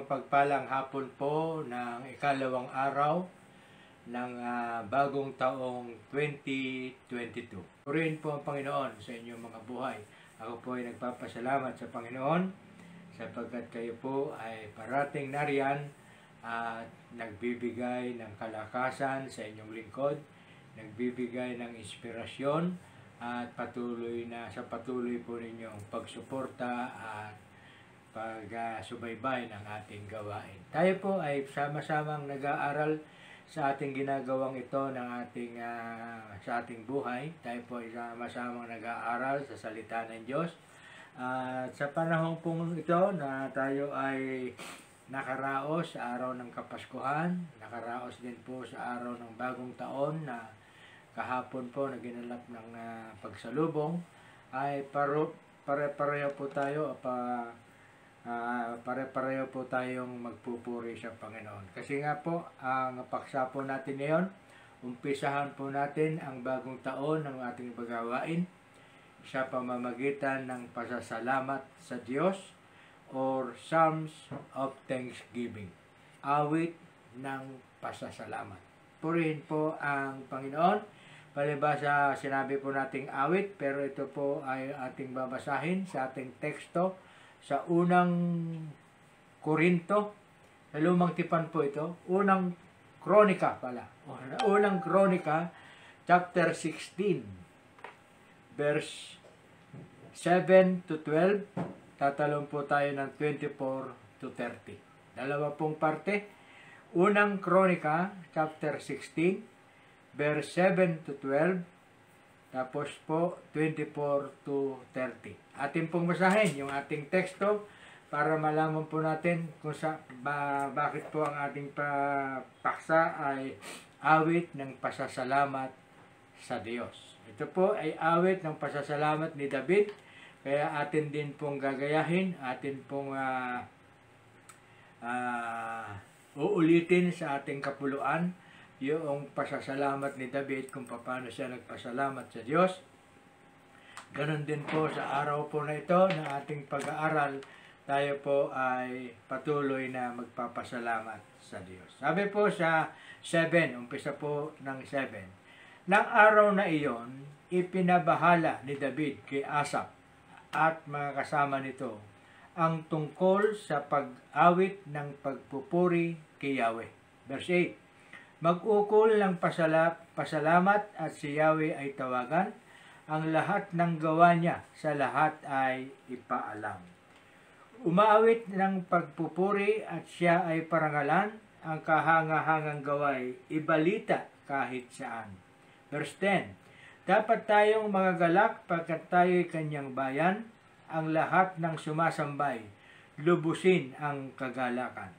mapagpalang hapon po ng ikalawang araw ng bagong taong 2022. Purihin po ang Panginoon sa inyong mga buhay. Ako po ay nagpapasalamat sa Panginoon sapagkat kayo po ay parating nariyan at nagbibigay ng kalakasan sa inyong lingkod, nagbibigay ng inspirasyon at patuloy po ninyong pagsuporta at pagsubaybay ng ating gawain. Tayo po ay sama-samang nag-aaral sa ating ginagawang ito ng sa ating buhay. Tayo po ay sama-samang nag-aaral sa salita ng Diyos. At sa panahon pong ito na tayo ay nakaraos sa araw ng Kapaskuhan, nakaraos din po sa araw ng bagong taon na kahapon po na ginalap ng pagsalubong, ay pare-pareho po tayo pare-pareho po tayong magpupuri sa Panginoon. Kasi nga po, ang paksa po natin ngayon, umpisahan po natin ang bagong taon ng ating paggawain sa pamamagitan ng pasasalamat sa Diyos or Psalms of Thanksgiving. Awit ng pasasalamat. Purihin po ang Panginoon. Palibhasa sinabi po nating awit, pero ito po ay ating babasahin sa ating teksto sa unang Korinto, sa lumang tipan po ito, unang Kronika pala. Unang Kronika, chapter 16, verse 7 to 12, tatalon po tayo ng 24 to 30. Dalawa pong parte. Unang Kronika, chapter 16, verse 7 to 12, tapos po 24 to 30. Atin pong basahin yung ating teksto para malaman po natin kung bakit po ang ating paksa ay awit ng pasasalamat sa Diyos. Ito po ay awit ng pasasalamat ni David, kaya atin din pong gagayahin, atin pong uulitin sa ating kapuluan yung pasasalamat ni David kung paano siya nagpasalamat sa Diyos. Ganon din po sa araw po na ito ng ating pag-aaral, tayo po ay patuloy na magpapasalamat sa Diyos. Sabi po sa 7, umpisa po ng 7. Nang araw na iyon, ipinabahala ni David kay Asaph at mga kasama nito ang tungkol sa pag-awit ng pagpupuri kay Yahweh. Verse 8. Mag-ukol ng pasalamat at si Yahweh ay tawagan, ang lahat ng gawa niya sa lahat ay ipaalam. Umaawit ng pagpupuri at siya ay parangalan, ang kahangahangang gaway ibalita kahit saan. Verse 10. Dapat tayong mga galak pagkat tayo'y kanyang bayan, ang lahat ng sumasambay, lubusin ang kagalakan.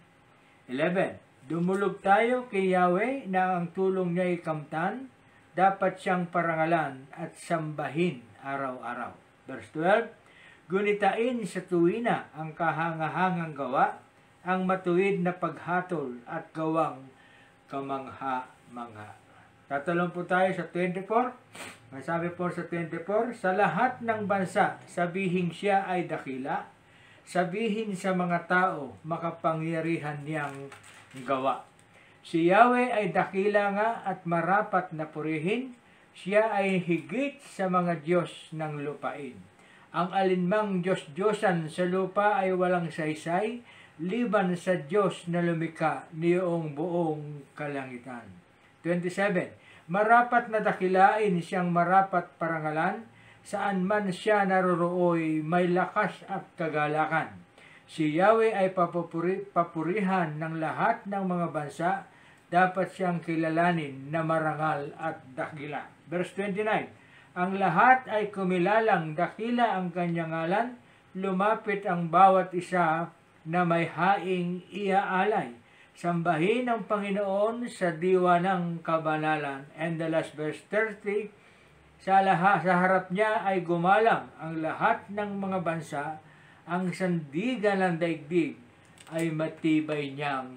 11. Dumulog tayo kay Yahweh na ang tulong niya'y kamtan, dapat siyang parangalan at sambahin araw-araw. Verse 12, gunitain sa tuwina ang kahangahangang gawa, ang matuwid na paghatol at gawang kamangha-mangha. Tatalon po tayo sa 24. Masabi po sa 24, sa lahat ng bansa, sabihin siya ay dakila, sabihin sa mga tao, makapangyarihan niyang gawa. Si Yahweh ay dakila nga at marapat na purihin, siya ay higit sa mga Diyos ng lupain. Ang alinmang Diyos-Diyosan sa lupa ay walang saysay, liban sa Diyos na lumikha niyong buong kalangitan. 27. Marapat na dakilain siyang marapat parangalan, saan man siya narorooy may lakas at kagalakan. Si Yahweh ay papurihan ng lahat ng mga bansa, dapat siyang kilalanin na marangal at dakila. Verse 29, ang lahat ay kumilalang dakila ang kanyang ngalan, lumapit ang bawat isa na may haing iaalay. Sambahin ang Panginoon sa diwa ng kabanalan. And the last verse 30, sa harap niya ay gumalang ang lahat ng mga bansa, ang sandigan ng daigdig ay matibay niyang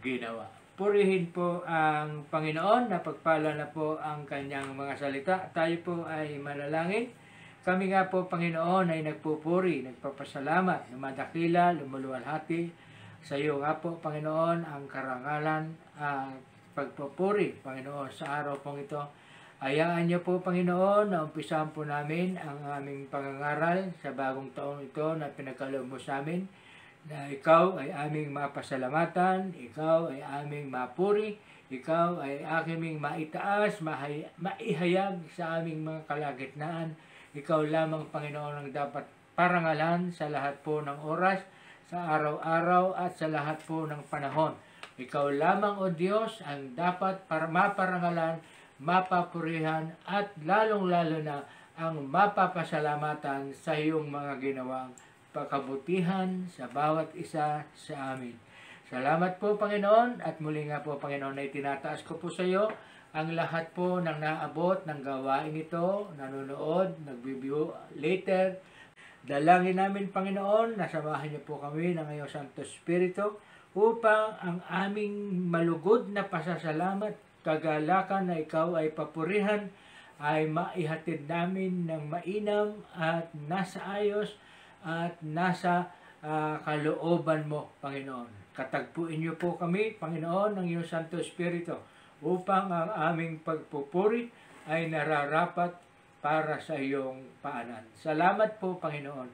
ginawa. Purihin po ang Panginoon, napagpala na po ang kanyang mga salita. Tayo po ay manalangin. Kami nga po, Panginoon, ay nagpupuri, nagpapasalamat, lumadakila, lumuluwalhati, Sa iyo nga po, Panginoon, ang karangalan at pagpupuri, Panginoon, sa araw pong ito. Hayaan niyo po, Panginoon, na umpisahan po namin ang aming pangangaral sa bagong taong ito na pinagkaloob mo sa amin, na ikaw ay aming mapasalamatan, ikaw ay aming mapuri, ikaw ay aming maitaas, maihayag sa aming mga kalagitnaan. Ikaw lamang, Panginoon, ang dapat parangalan sa lahat po ng oras, sa araw-araw at sa lahat po ng panahon. Ikaw lamang, O Diyos, ang dapat maparangalan, mapapurihan at lalong-lalo na ang mapapasalamatan sa iyong mga ginawang pagkabutihan sa bawat isa sa amin. Salamat po, Panginoon, at muli nga po, Panginoon, ay tinataas ko po sa iyo ang lahat po ng naabot ng gawain ito, nanonood, nag-review later. Dalangin namin, Panginoon, nasamahan niyo po kami ng iyong Santo Espiritu upang ang aming malugod na pasasalamat, kagalakan na ikaw ay papurihan, ay maihatid namin ng mainam at nasa ayos at nasa kalooban mo, Panginoon. Katagpuin niyo po kami, Panginoon, ng iyong Santo Espiritu upang ang aming pagpupuri ay nararapat para sa iyong paanan. Salamat po, Panginoon.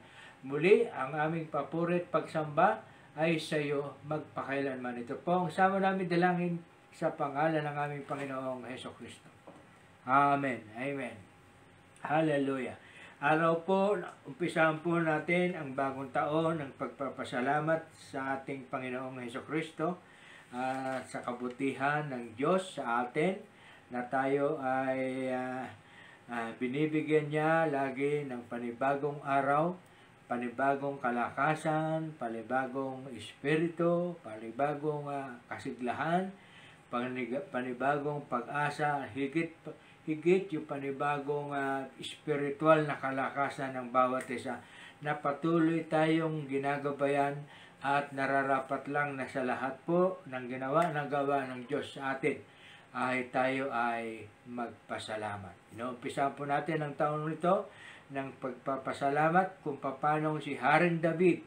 Muli, ang aming papuri at pagsamba ay sa iyo magpakailanman. Ito po ang sama namin dalangin sa pangalan ng aming Panginoong Hesukristo. Amen. Amen. Hallelujah. Araw po, umpisahan po natin ang bagong taon ng pagpapasalamat sa ating Panginoong Hesukristo sa kabutihan ng Diyos sa atin, na tayo ay binibigyan niya lagi ng panibagong araw, panibagong kalakasan, panibagong espiritu, panibagong kasiglahan, panibagong pag-asa, higit yung panibagong spiritual na kalakasan ng bawat isa, na patuloy tayong ginagabayan at nararapat lang na sa lahat po ng gawa ng Diyos sa atin ay tayo ay magpasalamat. Inumpisahan po natin ang taon nito ng pagpapasalamat kung paano si Haring David,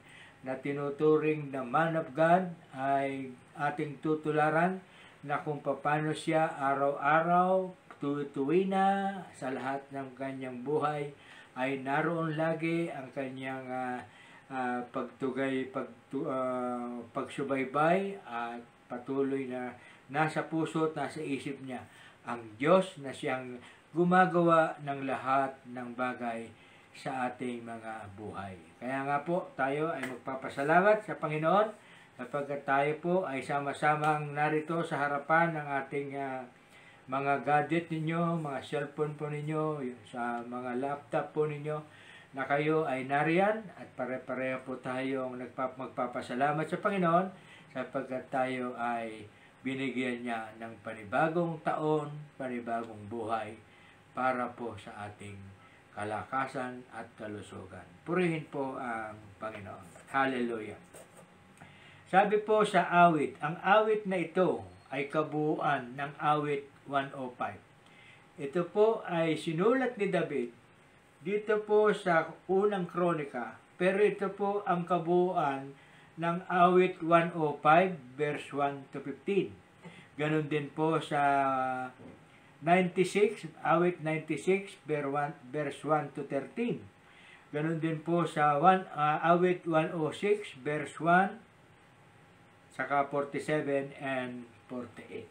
na tinuturing na man of God, ay ating tutularan, na kung paano siya araw-araw, tuwi na sa lahat ng kanyang buhay, ay naroon lagi ang kanyang pagsubaybay at patuloy na nasa puso at nasa isip niya ang Diyos na siyang gumagawa ng lahat ng bagay sa ating mga buhay. Kaya nga po, tayo ay magpapasalamat sa Panginoon sapagkat tayo po ay sama-samang narito sa harapan ng ating mga gadget ninyo, mga cellphone po ninyo, sa mga laptop po ninyo, na kayo ay nariyan at pare-pareho po tayong magpapasalamat sa Panginoon sapagkat tayo ay binigyan niya ng panibagong taon, panibagong buhay para po sa ating kalakasan at kalusugan. Purihin po ang Panginoon. Hallelujah. Sabi po sa awit, ang awit na ito ay kabuuan ng awit 105. Ito po ay sinulat ni David dito po sa unang kronika, pero ito po ang kabuuan ng awit 105 verse 1 to 15. Ganon din po sa 96, awit 96 verse 1 to 13. Ganon din po sa awit 106 verse 1 saka 47 and 48.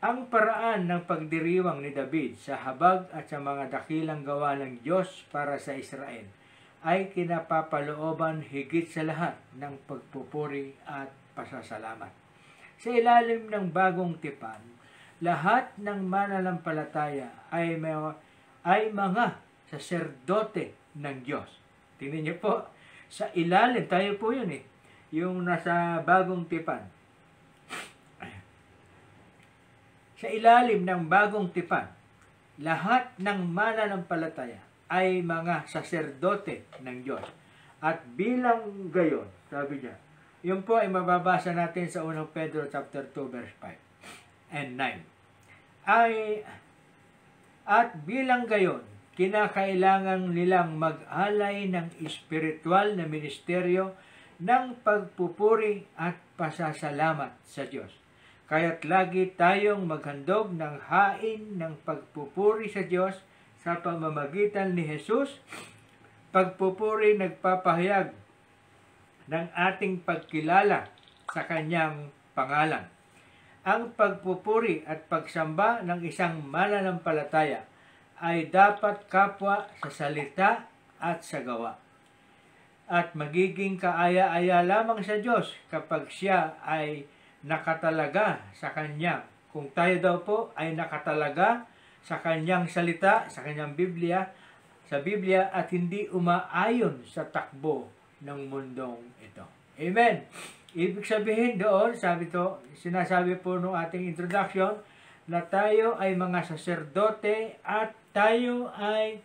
Ang paraan ng pagdiriwang ni David sa habag at sa mga dakilang gawa ng Diyos para sa Israel ay kinapapalooban higit sa lahat ng pagpupuri at pasasalamat. Sa ilalim ng bagong tipan, lahat ng mananampalataya ay mga saserdote ng Diyos. Tingnan niyo po, sa ilalim, tayo po yun yung nasa bagong tipan. Sa ilalim ng bagong tipan, lahat ng mananampalataya ay mga saserdote ng Diyos. At bilang gayon, sabi niya, yun po ay mababasa natin sa 1 Pedro chapter 2 verse 5 and 9. At bilang gayon, kinakailangan nilang mag-alay ng espiritual na ministeryo ng pagpupuri at pasasalamat sa Diyos. Kaya't lagi tayong maghandog ng hain ng pagpupuri sa Diyos sa pamamagitan ni Jesus. Pagpupuri nagpapahayag ng ating pagkilala sa Kanyang pangalan. Ang pagpupuri at pagsamba ng isang mananampalataya ay dapat kapwa sa salita at sa gawa. At magiging kaaya-aya lamang sa Diyos kapag siya ay nakatalaga sa Kanya. Kung tayo daw po ay nakatalaga sa Kanyang salita, sa Kanyang Biblia, sa Biblia at hindi umaayon sa takbo ng mundong ito. Amen. Ibig sabihin doon, sinasabi po nung ating introduction, na tayo ay mga saserdote at tayo ay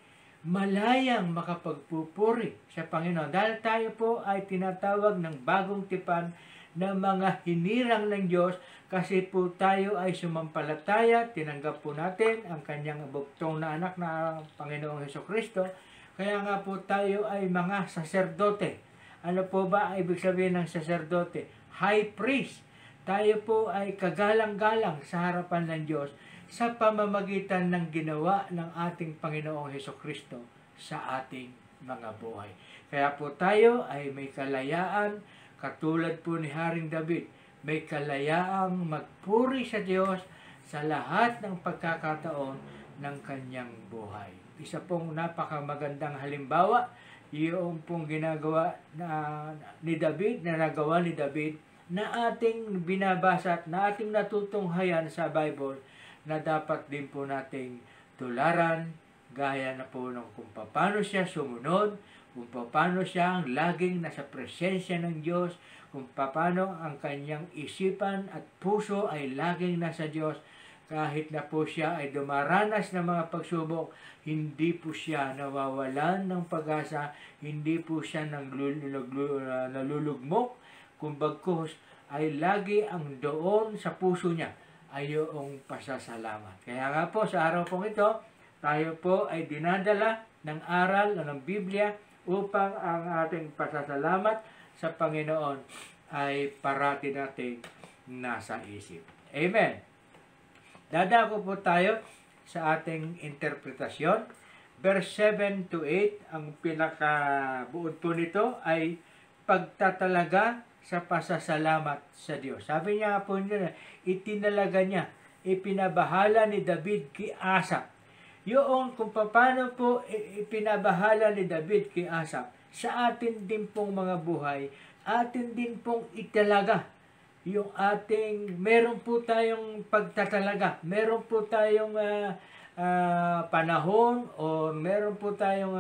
malayang makapagpupuri sa Panginoon. Dahil tayo po ay tinatawag ng bagong tipan na mga hinirang ng Diyos kasi po tayo ay sumampalataya, tinanggap po natin ang Kanyang buktong na anak na Panginoong Hesukristo. Kaya nga po tayo ay mga saserdote. Ano po ba ibig sabihin ng saserdote? High priest. Tayo po ay kagalang-galang sa harapan ng Diyos sa pamamagitan ng ginawa ng ating Panginoong Hesukristo sa ating mga buhay. Kaya po tayo ay may kalayaan, katulad po ni Haring David, may kalayaang magpuri sa Diyos sa lahat ng pagkakataon ng kanyang buhay. Isa pong napakamagandang halimbawa, yung pong ginagawa ni David, na nagawa ni David, na ating binabasa at na ating natutunghayan sa Bible, na dapat din po nating tularan, gaya na po ng kung paano siya sumunod, kung paano siya laging nasa presensya ng Diyos, kung paano ang kanyang isipan at puso ay laging nasa Diyos. Kahit na po siya ay dumaranas ng mga pagsubok, hindi po siya nawawalan ng pag-asa, hindi po siya nalulugmok, kung bagkus ay lagi ang doon sa puso niya ay yung pasasalamat. Kaya nga po sa araw pong ito, tayo po ay dinadala ng aral ng Biblia upang ang ating pasasalamat sa Panginoon ay parati nating nasa isip. Amen. Dadako po tayo sa ating interpretasyon. Verse 7 to 8, ang pinakabuod po nito ay pagtatalaga sa pasasalamat sa Diyos. Sabi niya po niya, itinalaga niya, ipinabahala ni David kay Asa. Yung kung paano po ipinabahala ni David kay Asa, sa atin din pong mga buhay, atin din pong italaga yung ating, meron po tayong pagtatalaga, meron po tayong panahon o meron po tayong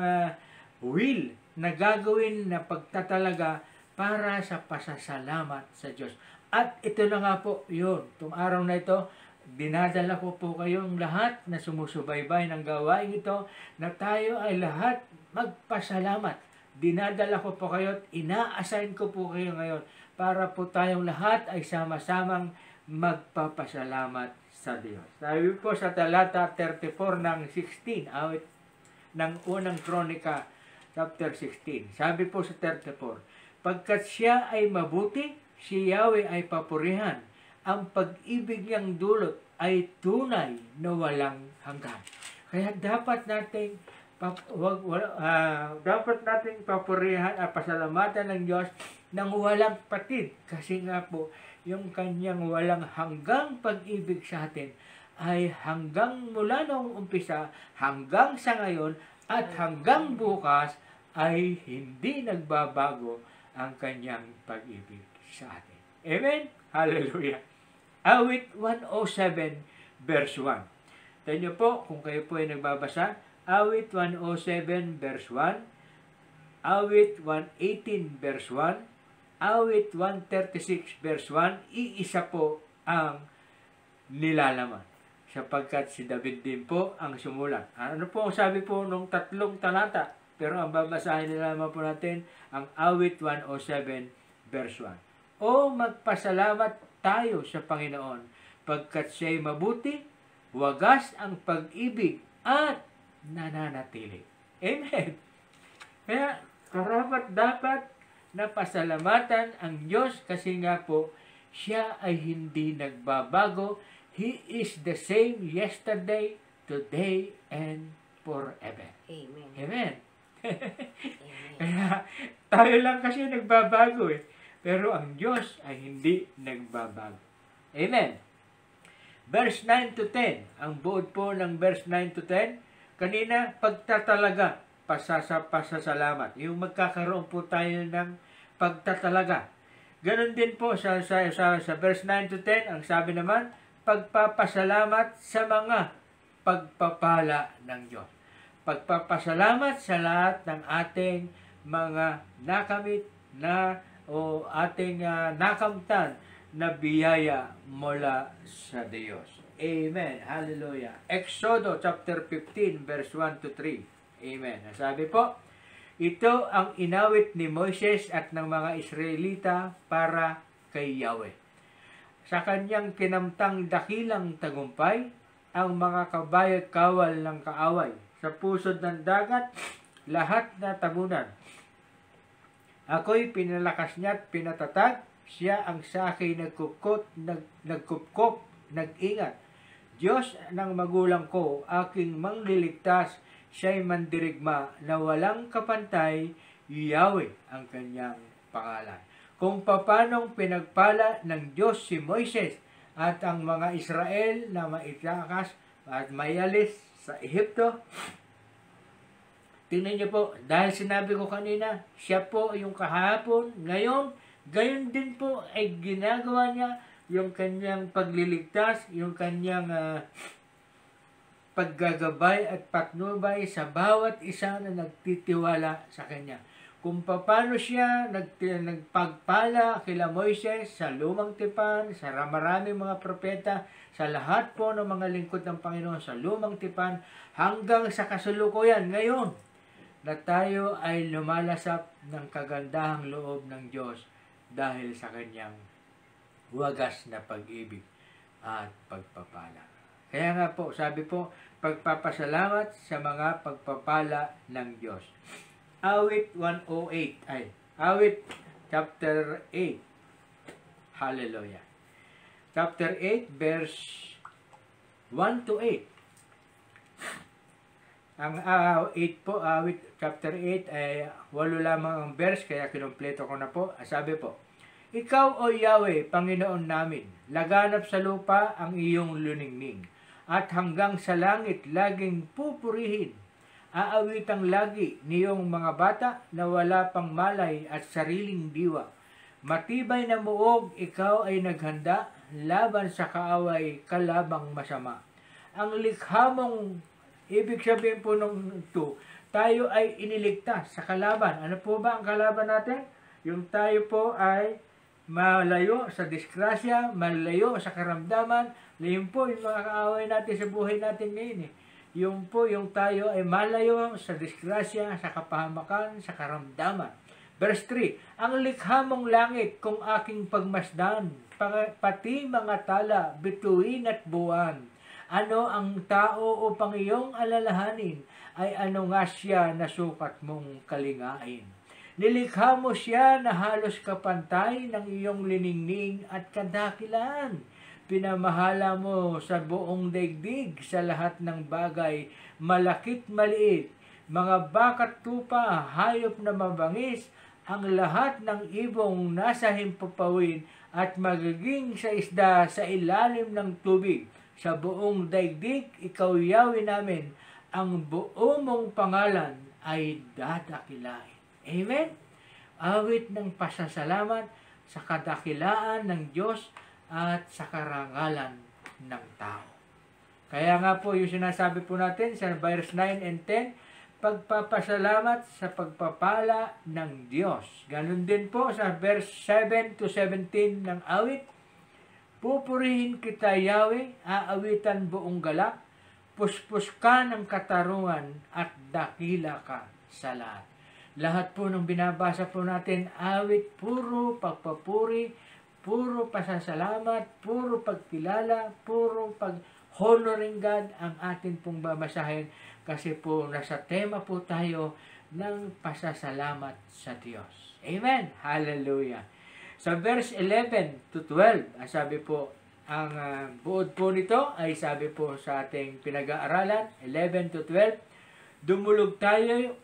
will na gagawin na pagtatalaga para sa pasasalamat sa Diyos. At ito na nga po yun, itong araw na ito, dinadala ko po kayong lahat na sumusubaybay ng gawain ito, na tayo ay lahat magpasalamat. Dinadala ko po kayo at ina-assign ko po kayo ngayon para po tayong lahat ay sama-samang magpapasalamat sa Diyos. Sabi po sa talata 34 ng 16, awit ng unang Kronika, chapter 16. Sabi po sa 34, pagkat siya ay mabuti, si Yahweh ay papurihan. Ang pag-ibig niyang dulot ay tunay na walang hanggan. Kaya dapat nating papurihan at pasalamatan ng Diyos ng walang patid. Kasi nga po, yung kanyang walang hanggang pag-ibig sa atin ay hanggang mula noong umpisa, hanggang sa ngayon, at hanggang bukas ay hindi nagbabago ang kanyang pag-ibig sa atin. Amen? Hallelujah! Awit 107 verse 1. Tayo nyo po, kung kayo po ay nagbabasa, Awit 107 verse 1, Awit 118 verse 1, Awit 136 verse 1, iisa po ang nilalaman. Sapagkat si David din po ang sumulat. Ano po ang sabi po nung tatlong talata? Pero ang babasahin nila naman po natin ang Awit 107 verse 1. O magpasalamat tayo sa Panginoon, pagkat siya'y mabuti, wagas ang pag-ibig at nananatili. Amen. Kaya karapat dapat na pasalamatan ang Diyos kasi nga po, siya ay hindi nagbabago. He is the same yesterday, today, and forever. Amen. Amen. Amen. Kaya tayo lang kasi nagbabago eh. Pero ang Diyos ay hindi nagbabago. Amen. Verse 9 to 10. Ang buod po ng verse 9 to 10. Kanina, pagtatalaga, pasasalamat. Yung magkakaroon po tayo ng pagtatalaga. Ganon din po sa verse 9 to 10. Ang sabi naman, pagpapasalamat sa mga pagpapala ng Diyos. Pagpapasalamat sa lahat ng ating mga nakamit na o ating nakamtan na biyaya mula sa Diyos. Amen. Hallelujah. Exodo chapter 15 verse 1 to 3. Amen. Sabi po, ito ang inawit ni Moises at ng mga Israelita para kay Yahweh. Sa kanyang kinamtang dakilang tagumpay, ang mga kabayat kawal ng kaaway. Sa pusod ng dagat, lahat na tabunan. Ako'y pinalakas niya at pinatatag. Siya ang sa akin nagkupkop, nag-ingat. Diyos ng magulang ko, aking mangliligtas, siya'y mandirigma na walang kapantay, Yahweh ang kanyang pangalan. Kung papanong pinagpala ng Diyos si Moises at ang mga Israel na maitakas at mayalis sa Ehipto, tingnan niyo po, dahil sinabi ko kanina, siya po yung kahapon, ngayon, gayon din po ay ginagawa niya yung kanyang pagliligtas, yung kanyang paggagabay at patnubay sa bawat isa na nagtitiwala sa kanya. Kung paano siya nagpagpala kila Moises sa lumang tipan, sa maraming mga propeta, sa lahat po ng mga lingkod ng Panginoon sa lumang tipan, hanggang sa kasalukuyan ngayon, na tayo ay lumalasap ng kagandahang loob ng Diyos dahil sa kanyang wagas na pag-ibig at pagpapala. Kaya nga po, sabi po, pagpapasalamat sa mga pagpapala ng Diyos. Awit 108, Awit chapter 8. Hallelujah. Chapter 8, verse 1 to 8. Ang 8 po, Awit chapter 8 ay 8 lamang ang verse, kaya kinumpleto ko na po. Sabi po, Ikaw, O Yahweh, Panginoon namin, laganap sa lupa ang iyong luningning, at hanggang sa langit laging pupurihin. Aawitang lagi niyong mga bata na wala pang malay at sariling diwa. Matibay na muog, ikaw ay naghanda laban sa kaaway kalabang masama. Ang likha mong, ibig sabihin po nung ito, tayo ay iniligtas sa kalaban. Ano po ba ang kalaban natin? Yung tayo po ay malayo sa disgrasya, malayo sa karamdaman. Yun po yung mga kaaway natin sa buhay natin ngayon eh. Yung po yung tayo ay malayo sa disgrasya, sa kapahamakan, sa karamdaman. Verse 3, Ang likha mong langit kung aking pagmasdan, pati mga tala, bituin at buwan. Ano ang tao upang iyong alalahanin, ay ano nga siya na sukat mong kalingain. Nilikha mo siya na halos kapantay ng iyong liningning at kadakilan. Pinamahala mo sa buong daigdig sa lahat ng bagay, malakit maliit, mga bakat tupa, hayop na mabangis, ang lahat ng ibong nasa himpapawid at magiging sa isda sa ilalim ng tubig. Sa buong daigdig, ikaw Yahweh namin, ang buo mong pangalan ay dadakilain. Amen? Awit ng pasasalamat sa kadakilaan ng Diyos at sa karangalan ng tao. Kaya nga po yung sinasabi po natin sa verse 9 and 10, pagpapasalamat sa pagpapala ng Diyos. Ganun din po sa verse 7 to 17 ng awit, pupurihin kita Yahweh, aawitan buong galak, puspos ka ng katarungan at dakila ka sa lahat. Lahat po ng binabasa po natin, awit, puro pagpapuri, puro pasasalamat, puro pagkilala, puro pag-honoring God ang atin pong babasahin kasi po nasa tema po tayo ng pasasalamat sa Diyos. Amen. Hallelujah. Sa verse 11 to 12, sabi po, ang buod po nito ay sabi po sa ating pinag-aaralan, 11 to 12, dumulog tayo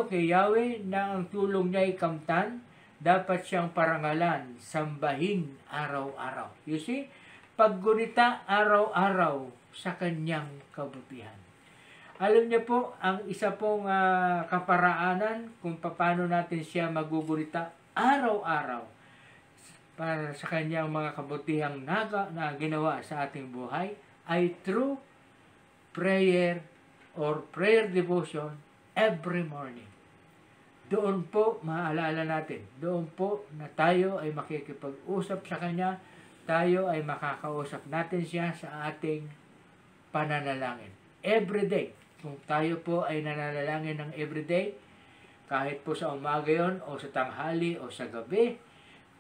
kay Yahweh na ang tulong niya ay kamtan, dapat siyang parangalan, sambahin araw-araw. You see, paggunita araw-araw sa kanyang kabutihan. Alam niyo po, ang isa pong kaparaanan kung paano natin siya magugunita araw-araw para sa kanyang mga kabutihang na ginawa sa ating buhay ay through prayer or prayer devotion every morning. Doon po, maalala natin, doon po na tayo ay makikipag-usap sa Kanya, tayo ay makakausap natin siya sa ating pananalangin. Every day, kung tayo po ay nananalangin ng everyday, kahit po sa umaga yon o sa tanghali o sa gabi,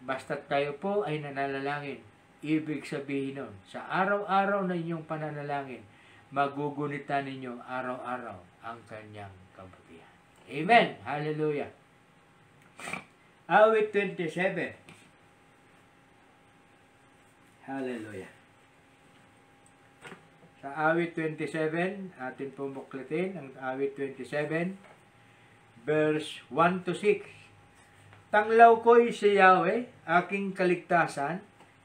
basta tayo po ay nananalangin. Ibig sabihin nun, sa araw-araw na inyong pananalangin, magugunitan ninyo araw-araw ang kanyang kabutihan. Amen. Hallelujah. Awit 27. Hallelujah. Sa awit 27, atin pong bukletin ang awit 27, verse 1 to 6. Tanglaw ko'y si Yahweh, aking kaligtasan,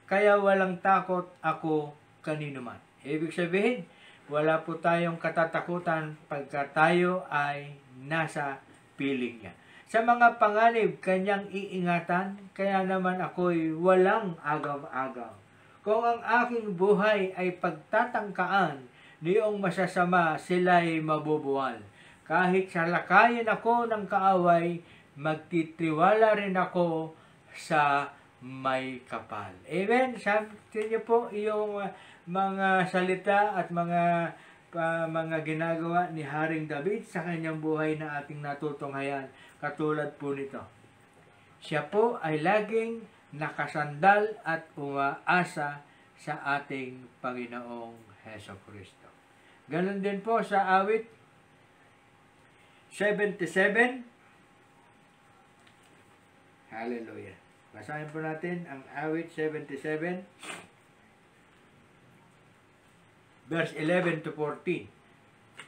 kaya walang takot ako kanino man. Ibig sabihin, wala po tayong katatakutan pagka tayo ay nasa piling niya. Sa mga panganib, kanyang iingatan, kaya naman ako'y walang agaw-agaw. Kung ang aking buhay ay pagtatangkaan, niyong masasama sila'y mabubuwal. Kahit salakayin ako ng kaaway, magtitiwala rin ako sa may kapal. Amen? Sabi niyo po yung mga salita at mga ginagawa ni Haring David sa kanyang buhay na ating natutunghayan. Katulad po nito. Siya po ay laging nakasandal at umaasa sa ating Panginoong Hesukristo. Ganon din po sa awit 77. Hallelujah. Basahin po natin ang awit 77, verse 11 to 14.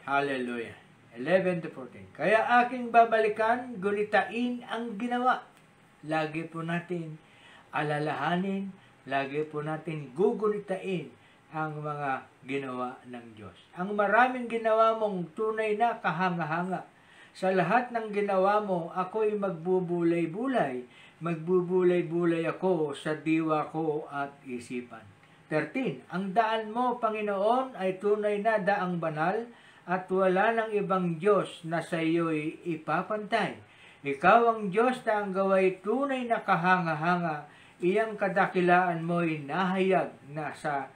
Hallelujah. 11 to 14. Kaya aking babalikan, gunitain ang ginawa. Lagi po natin alalahanin, lagi po natin gugunitain ang mga ginawa ng Diyos. Ang maraming ginawa mong tunay na kahanga-hanga. Sa lahat ng ginawa mo, ako'y magbubulay-bulay. Magbubulay-bulay ako sa diwa ko at isipan. 13. Ang daan mo, Panginoon, ay tunay na daang banal at wala ng ibang Diyos na sa iyo'y ipapantay. Ikaw ang Diyos na ang gaway tunay na kahanga-hanga. Iyang kadakilaan mo'y nahayag na sa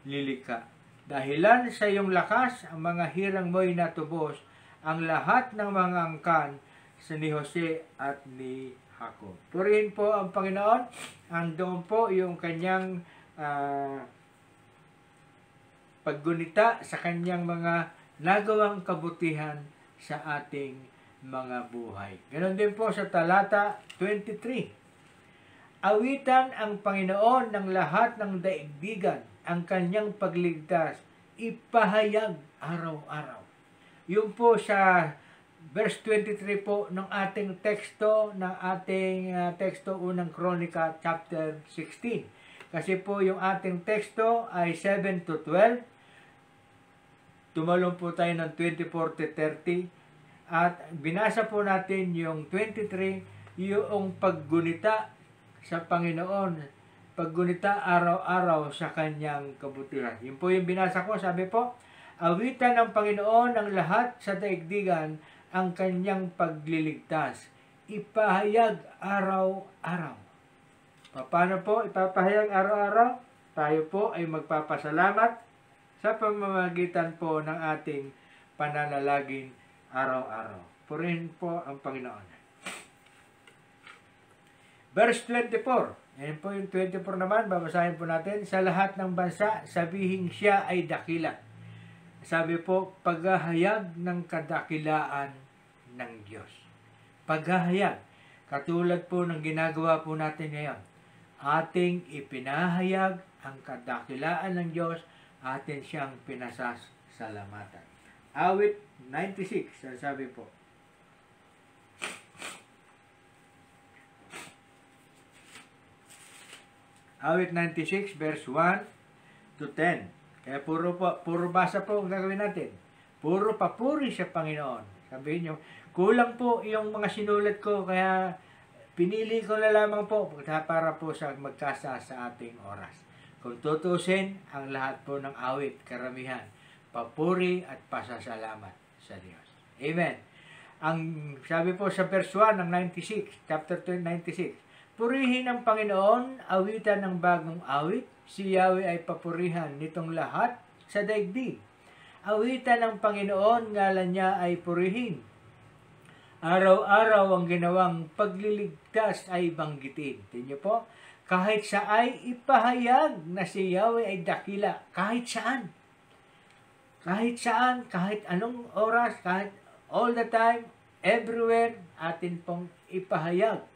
lilika. Dahilan sa iyong lakas, ang mga hirang mo'y natubos, ang lahat ng mga angkan sa ni Jose at ni Jacob. Purihin po ang Panginoon. Andun po yung kanyang paggunita sa kanyang mga nagawang kabutihan sa ating mga buhay. Ganon din po sa talata 23. Awitan ang Panginoon ng lahat ng daigdigan, ang kanyang pagligtas, ipahayag araw-araw. Yung po sa verse 23 po ng ating teksto, unang Kronika chapter 16. Kasi po yung ating teksto ay 7 to 12. Tumalong po tayo ng 24 to 30. At binasa po natin yung 23, yung paggunita sa Panginoon. Paggunita araw-araw sa kanyang kabutihan. Yun po yung binasa ko, sabi po, awitan ng Panginoon ng lahat sa daigdigan ang kanyang pagliligtas. Ipahayag araw-araw. Paano po ipapahayag araw-araw? Tayo po ay magpapasalamat sa pamamagitan po ng ating pananalangin araw-araw. Purihin po ang Panginoon. Verse 24. Yan po yung 24 naman. Babasahin po natin. Sa lahat ng bansa, sabihin siya ay dakila. Sabi po, paghahayag ng kadakilaan ng Diyos. Paghahayag. Katulad po ng ginagawa po natin ngayon. Ating ipinahayag ang kadakilaan ng Diyos, atin siyang pinasasalamatan. Awit 96, sabi po. Awit 96, verse 1 to 10. Kaya puro basa po ang gagawin natin. Puro papuri sa Panginoon. Sabihin nyo, kulang po yung mga sinulat ko, kaya pinili ko na lamang po para po sa magkasa sa ating oras. Kung tutusin, ang lahat po ng awit, karamihan, papuri at pasasalamat sa Diyos. Amen. Ang sabi po sa verse 1 ng 96, chapter 96, purihin ang Panginoon, awitan ng bagong awit, si Yahweh ay papurihan nitong lahat sa daigdig. Awitan ng Panginoon, ngalan niya ay purihin. Araw-araw ang ginawang pagliligtas ay banggitin. Tingnan po, kahit sa ay ipahayag na si Yahweh ay dakila, kahit saan. Kahit saan, kahit anong oras, kahit all the time, everywhere, atin pong ipahayag.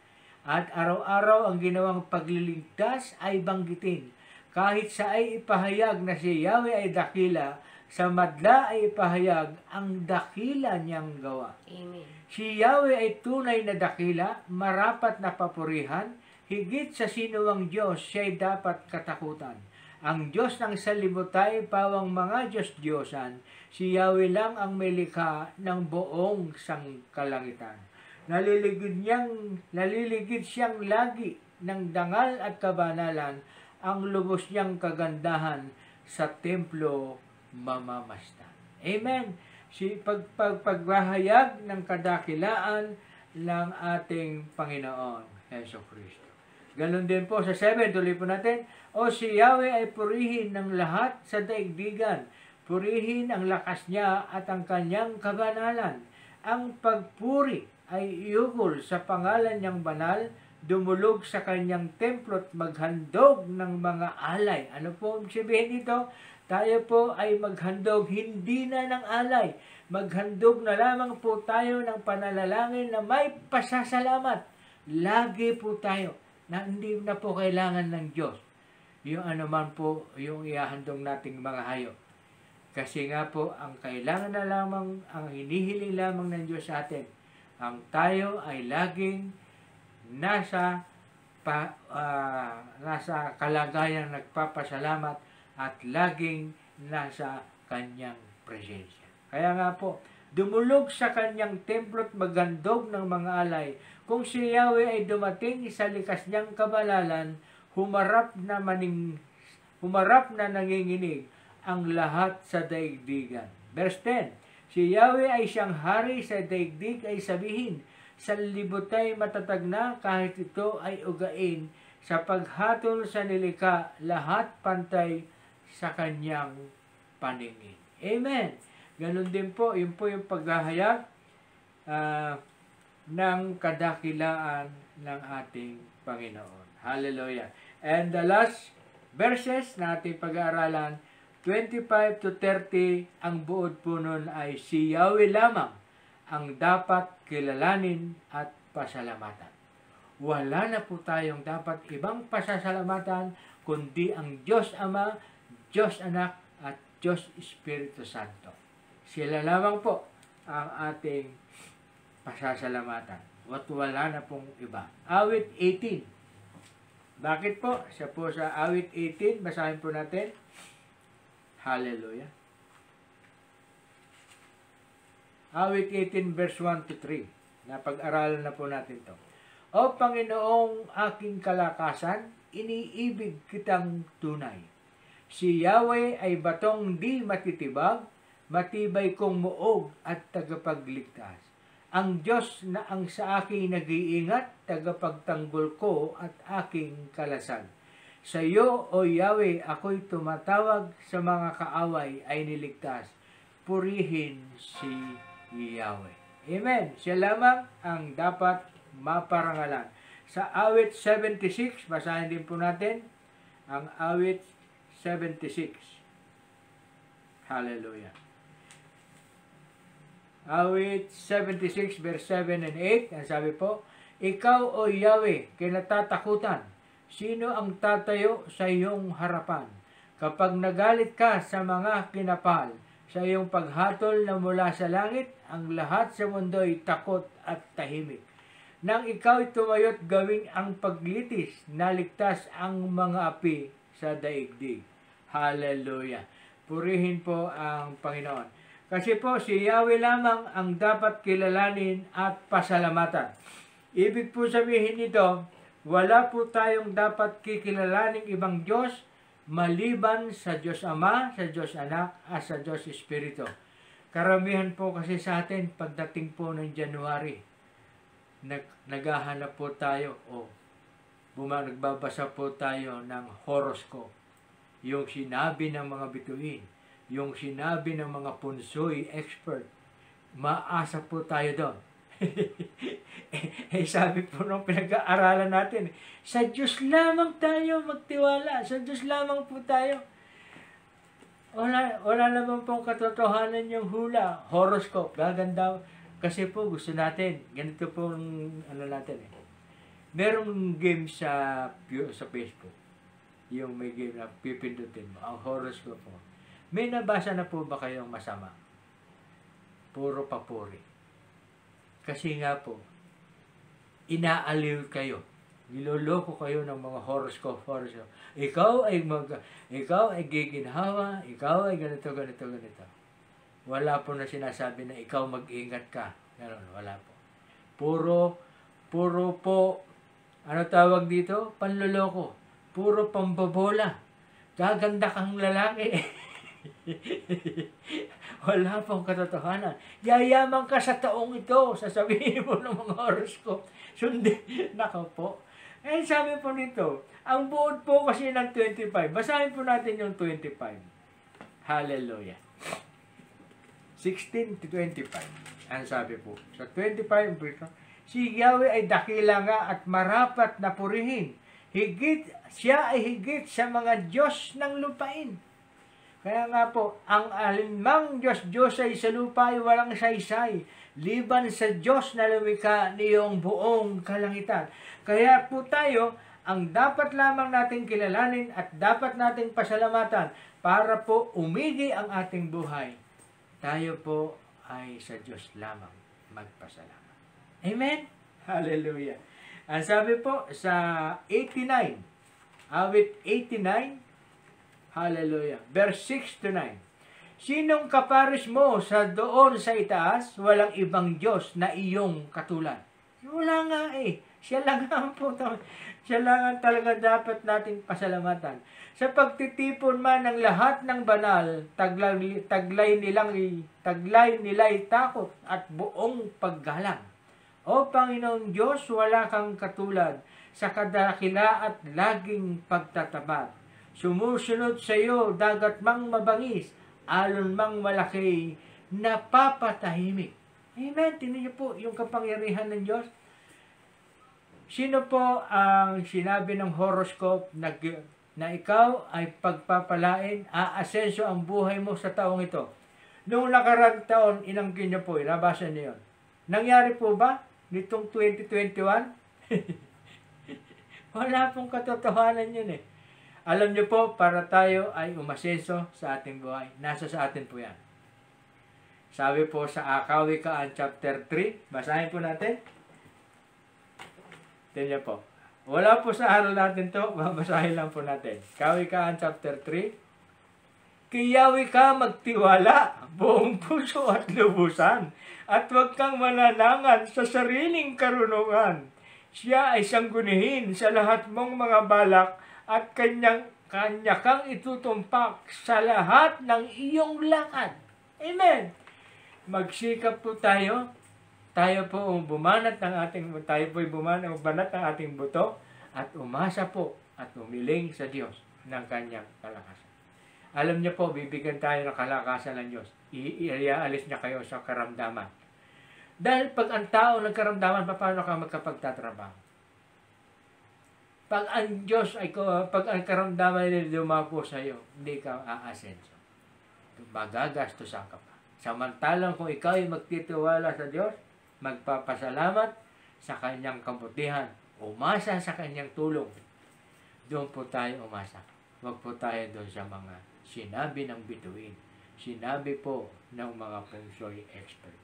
At araw-araw ang ginawang pagliligtas ay banggitin. Kahit sa ay ipahayag na si Yahweh ay dakila, sa madla ay ipahayag ang dakila niyang gawa. Amen. Si Yahweh ay tunay na dakila, marapat na papurihan, higit sa sinuwang Diyos siya'y dapat katakutan. Ang Diyos ng salibutay, pawang mga Diyos-Diyosan, si Yahweh lang ang may likha ng buong sangkalangitan. Naliligid siyang lagi ng dangal at kabanalan, ang lubos niyang kagandahan sa templo mamamasdan. Amen. Paghahayag ng kadakilaan ng ating Panginoon Hesus Kristo. Ganon din po sa 7, tuloy po natin, o si Yahweh ay purihin ng lahat sa daigdigan. Purihin ang lakas niya at ang kanyang kabanalan. Ang pagpuri ay iugol sa pangalan niyang banal, dumulog sa kanyang templo at maghandog ng mga alay. Ano po sabihin nito? Tayo po ay maghandog hindi na ng alay. Maghandog na lamang po tayo ng panalangin na may pasasalamat. Lagi po tayo na hindi na po kailangan ng Diyos yung anuman po yung ihahandog nating mga hayop. Kasi nga po, ang kailangan na lamang, ang hinihiling lamang ng Diyos sa atin, ang tayo ay laging nasa kalagayang nagpapasalamat at laging nasa kanyang presensya. Kaya nga po, dumulog sa kanyang templo at magandog ng mga alay. Kung si Yahweh ay dumating sa likas niyang kabalalan, humarap na nanginginig ang lahat sa daigdigan. Verse 10, si Yahweh ay siyang hari sa daigdig ay sabihin, sa libutay matatag na kahit ito ay ugain, sa paghatol sa nilikha, lahat pantay sa kanyang paningin. Amen. Ganun din po, yun po yung paghahayag ng kadakilaan ng ating Panginoon. Hallelujah. And the last verses na ating pag-aaralan, 25 to 30, ang buod po nun ay si Yahweh lamang ang dapat kilalanin at pasalamatan. Wala na po tayong dapat ibang pasasalamatan kundi ang Diyos Ama, Diyos Anak at Diyos Espiritu Santo. Sila lamang po ang ating pasasalamatan. At wala na pong iba. Awit 18. Bakit po? Siya po sa awit 18. Basahin po natin. Hallelujah. Awit 18 verse 1 to 3. Napag-aralan na po natin to. O Panginoong aking kalakasan, iniibig kitang tunay. Si Yahweh ay batong di matitibag, matibay kong muog at tagapagligtas. Ang Diyos na ang sa akin nag-iingat, tagapagtanggol ko at aking kalasag. Sa iyo, O Yahweh, ako'y tumatawag, sa mga kaaway ay niligtas. Purihin si Yahweh. Amen. Siya lamang ang dapat maparangalan. Sa awit 76, basahin din po natin ang awit 76. Hallelujah. Awit 76 verse 7 and 8, ang sabi po, Ikaw, O Yahweh, kinatatakutan. Sino ang tatayo sa iyong harapan? Kapag nagalit ka sa mga kinapal, sa iyong paghatol na mula sa langit, ang lahat sa mundo ay takot at tahimik. Nang ikaw tumayo't gawin ang paglitis, naligtas ang mga api sa daigdig. Hallelujah! Purihin po ang Panginoon. Kasi po si Yahweh lamang ang dapat kilalanin at pasalamatan. Ibig po sabihin nito, wala po tayong dapat kikilalaning ibang Diyos maliban sa Diyos Ama, sa Diyos Anak, at sa Diyos Espiritu. Karamihan po kasi sa atin, pagdating po ng January, naghahanap po tayo nagbabasa po tayo ng horoscope. Yung sinabi ng mga bituin, yung sinabi ng mga punsoy expert, maasa po tayo doon. Sabi po nung pinag-aaralan natin, sa Diyos lamang tayo magtiwala, sa Diyos lamang po tayo. Wala naman pong katotohanan yung hula, horoscope, gaganda. Kasi po gusto natin, ganito po natin Merong game sa Facebook, yung may game na pipindutin mo, ang horoscope mo. May nabasa na po ba kayong masama? Puro papuri. Kasi nga po, inaaliw kayo. Niloloko kayo ng mga horoscope. Ikaw ay giginhawa, ikaw ay ganito. Wala po na sinasabi na ikaw mag-ingat ka. Ganun, wala po. Puro po, ano tawag dito? Panloloko. Puro pambobola. Gaganda kang lalaki. Wala pong katotohanan. Yayaman ka sa taong ito, sasabihin mo ng mga horoscope. Sundin, nako po. Sabi po nito, ang buod po kasi ng 25. Basahin po natin yung 25. Hallelujah. 16 to 25. Ang sabi po, sa 25, si Yahweh ay dakila nga at marapat na purihin. Siya ay higit sa mga Diyos ng lupain. Kaya nga po, ang alinmang Diyos ay sa lupa ay walang saysay, liban sa Diyos na lumikha niyong buong kalangitan. Kaya po tayo, ang dapat lamang nating kilalanin at dapat nating pasalamatan para po umigi ang ating buhay. Tayo po ay sa Diyos lamang magpasalamat. Amen? Hallelujah. Ang sabi po sa 89, awit 89, hallelujah. Verse 6 to 9. Sinong kaparis mo sa doon sa itaas, walang ibang Diyos na iyong katulad. Wala nga eh. Siya lang ang po. Siya lang ang talaga dapat nating pasalamatan. Sa pagtitipon man ng lahat ng banal, taglay nila'y takot at buong paggalang. O Panginoong Diyos, wala kang katulad sa kadakila at laging pagtatabag. Sumusunod sa iyo, dagat mang mabangis, alon mang malaki, napapatahimik. Amen. Tingnan niyo po yung kapangyarihan ng Diyos. Sino po ang sinabi ng horoscope na ikaw ay pagpapalain, aasenso ang buhay mo sa taong ito? Noong nakarang taon, inangkin niyo po, nabasa niyo yun. Nangyari po ba nitong 2021? Wala pong katotohanan yun eh. Alam niyo po, para tayo ay umasenso sa ating buhay. Nasa sa atin po yan. Sabi po sa Kawikaan chapter 3, basahin po natin. Tingnan po. Wala po sa aral natin to, babasahin lang po natin. Kawikaan chapter 3. Kay Yahweh ka magtiwala, buong puso at lubusan, at huwag kang mananangan sa sariling karunungan. Siya ay sanggunihin sa lahat mong mga balak, at kanya kang itutumpak sa lahat ng iyong lakad. Amen. Magsikap po tayo. Tayo po bumanat ng ating buto at umasa po at umiling sa Diyos ng kanyang kalakasan. Alam niyo po, bibigyan tayo ng kalakasan ng Diyos. Iaalis niya kayo sa karamdaman. Dahil pag ang tao nagkaramdaman, paano ka magkapagtatrabaho? Pag ang karamdaman nila dumapo sa iyo, hindi ka aasenso. Magagastusan ka pa. Samantalang kung ikaw ay magtitiwala sa Diyos, magpapasalamat, sa kanyang kabutihan, umasa sa kanyang tulong, doon po tayo umasa. Huwag po tayo doon sa mga sinabi ng bituin. Sinabi po ng mga feng shui expert.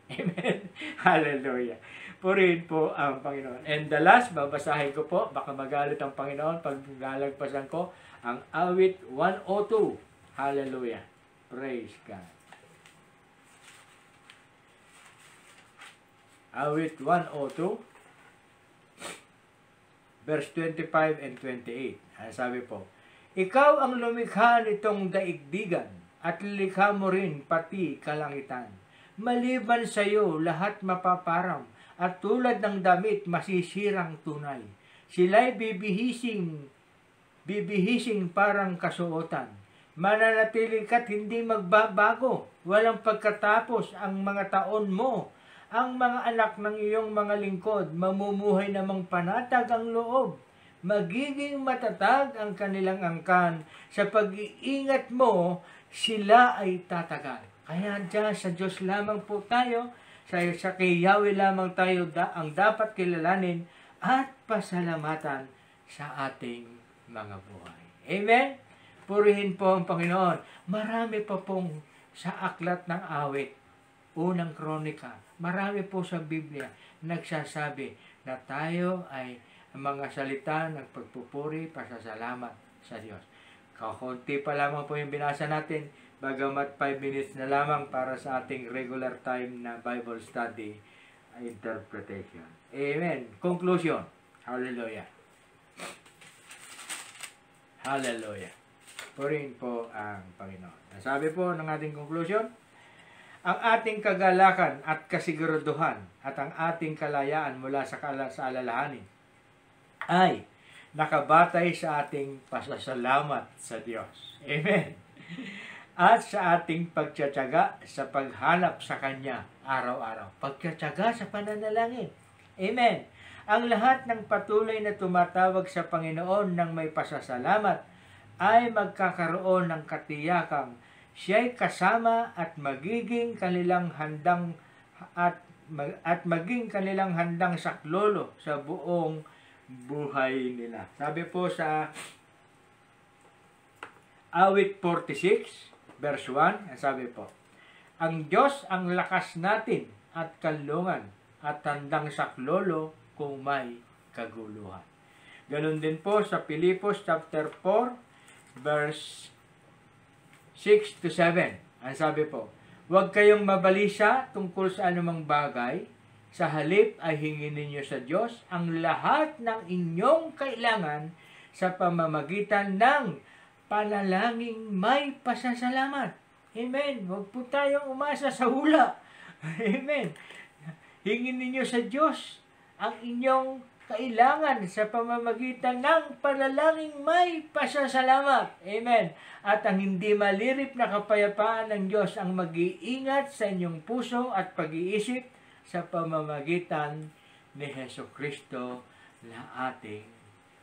Amen. Hallelujah. Purihin po ang Panginoon. And the last, babasahin ko po, baka magalit ang Panginoon pag galagpasan ko, ang awit 102. Hallelujah. Praise God. Awit 102, verse 25 and 28. Ang sabi po, ikaw ang lumikha nitong daigdigan at likha mo rin pati kalangitan. Maliban sa iyo, lahat mapaparam at tulad ng damit masisirang tunay. Sila'y bibihising parang kasuotan. Mananatili ka't hindi magbabago. Walang pagkatapos ang mga taon mo. Ang mga anak ng iyong mga lingkod, mamumuhay namang panatag ang loob. Magiging matatag ang kanilang angkan. Sa pag-iingat mo, sila ay tatagal. Kaya dyan sa Diyos lamang po tayo, sa kay Yahweh lamang tayo ang dapat kilalanin at pasalamatan sa ating mga buhay. Amen? Purihin po ang Panginoon. Marami pa pong sa aklat ng awit, unang kronika, marami po sa Biblia nagsasabi na tayo ay mga salita ng pagpupuri, pasasalamat sa Diyos. Kakunti pa lamang po yung binasa natin, bagamat 5 minutes na lamang para sa ating regular time na Bible study interpretation. Amen. Conclusion. Hallelujah. Hallelujah. Purihin po ang Panginoon. Sabi po ng ating conclusion, ang ating kagalakan at kasiguraduhan at ang ating kalayaan mula sa alalahanin ay nakabatay sa ating pasasalamat sa Diyos. Amen. At sa ating pagtsatsaga sa paghanap sa Kanya araw-araw. Pagtsatsaga sa pananalangin. Amen. Ang lahat ng patuloy na tumatawag sa Panginoon ng may pasasalamat ay magkakaroon ng katiyakang siya'y kasama at magiging kanilang handang maging kanilang handang saklolo sa buong buhay nila. Sabi po sa awit 46 verse 1, sabi po, ang Diyos ang lakas natin at kanlungan at handang saklolo kung may kaguluhan. Ganon din po sa Pilipos chapter 4 verse 6 to 7. Ang sabi po, huwag kayong mabalisa tungkol sa anumang bagay. Sa halip ay hingin ninyo sa Diyos ang lahat ng inyong kailangan sa pamamagitan ng panalangin may pasasalamat. Amen. Huwag po tayong umasa sa hula. Amen. Hingin ninyo sa Diyos ang inyong kailangan sa pamamagitan ng panalangin may pasasalamat. Amen. At ang hindi malirip na kapayapaan ng Diyos ang mag-iingat sa inyong puso at pag-iisip sa pamamagitan ni Hesukristo na ating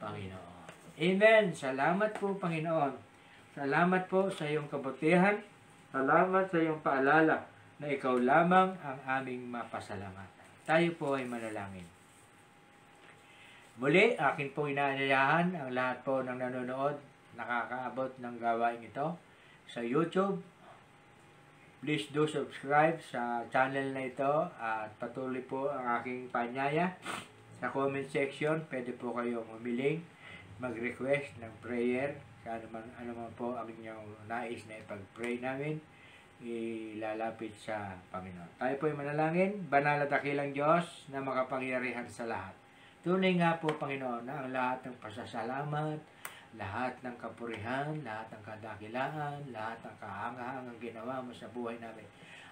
Panginoon. Amen. Salamat po, Panginoon. Salamat po sa iyong kabutihan. Salamat sa iyong paalala na ikaw lamang ang aming mapasalamatan. Tayo po ay manalangin. Muli, akin po inaanyayahan ang lahat po ng nanonood, nakakaabot ng gawain ito sa YouTube. Please do subscribe sa channel na ito at patuloy po ang aking panyaya. Sa comment section, pwede po kayong humiling, mag-request ng prayer. Ano man po ang inyong nais na ipag-pray namin, ilalapit sa Panginoon. Tayo po ay manalangin. Banal at dakilang Diyos na makapangyarihan sa lahat. Tunay nga po, Panginoon, na ang lahat ng pasasalamat, lahat ng kapurihan, lahat ng kadakilaan, lahat ng kahangahangang ginawa mo sa buhay namin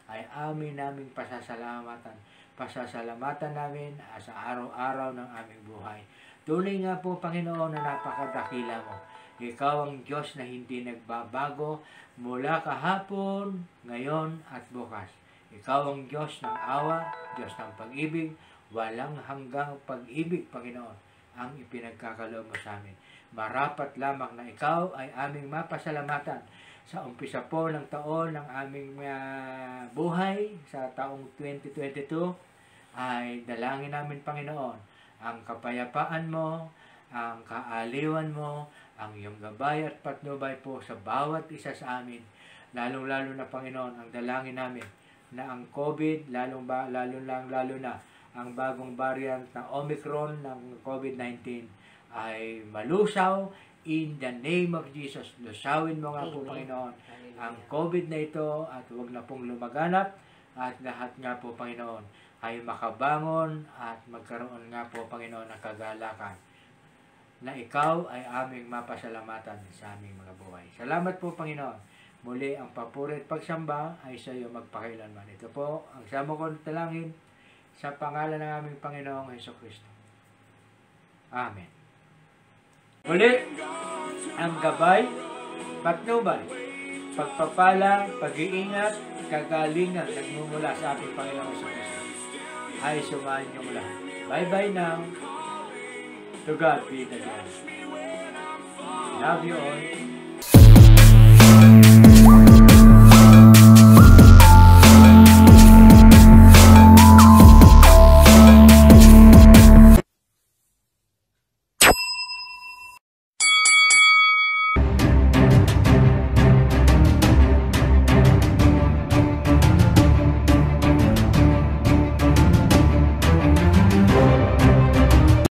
ay naming pasasalamatan. Pasasalamatan namin sa araw-araw ng aming buhay. Tunay nga po, Panginoon, na napakadakila mo. Ikaw ang Diyos na hindi nagbabago mula kahapon, ngayon at bukas. Ikaw ang Diyos ng awa, Diyos ng pag-ibig, walang hanggang pag-ibig, Panginoon, ang ipinagkakaloob mo sa amin. Marapat lamang na ikaw ay aming mapasalamatan sa umpisa po ng taon ng aming buhay, sa taong 2022, ay dalangin namin, Panginoon, ang kapayapaan mo, ang kaaliwan mo, ang iyong gabay at patnubay po sa bawat isa sa amin. Lalong-lalo na, Panginoon, ang dalangin namin na ang COVID, lalo na ang bagong variant na Omicron ng COVID-19 ay malusaw in the name of Jesus. Lusawin mo nga po, Amen. Panginoon, Hallelujah. ang COVID na ito at huwag na pong lumaganap at lahat nga po, Panginoon, ay makabangon at magkaroon nga po, Panginoon, ng kagalakan na ikaw ay aming mapasalamatan sa aming mga buhay. Salamat po, Panginoon. Muli, ang papuri at pagsamba ay sa iyo magpakailanman. Ito po ang sama ko talangin sa pangalan ng aming Panginoong Hesukristo. Amen. Muli, ang gabay, patnubay, pagpapala, pag-iingat, kagalingan nagmumula sa ating Panginoong Hesukristo ay sumahan niyong lahat. Bye-bye now. To God be the glory. Love you all.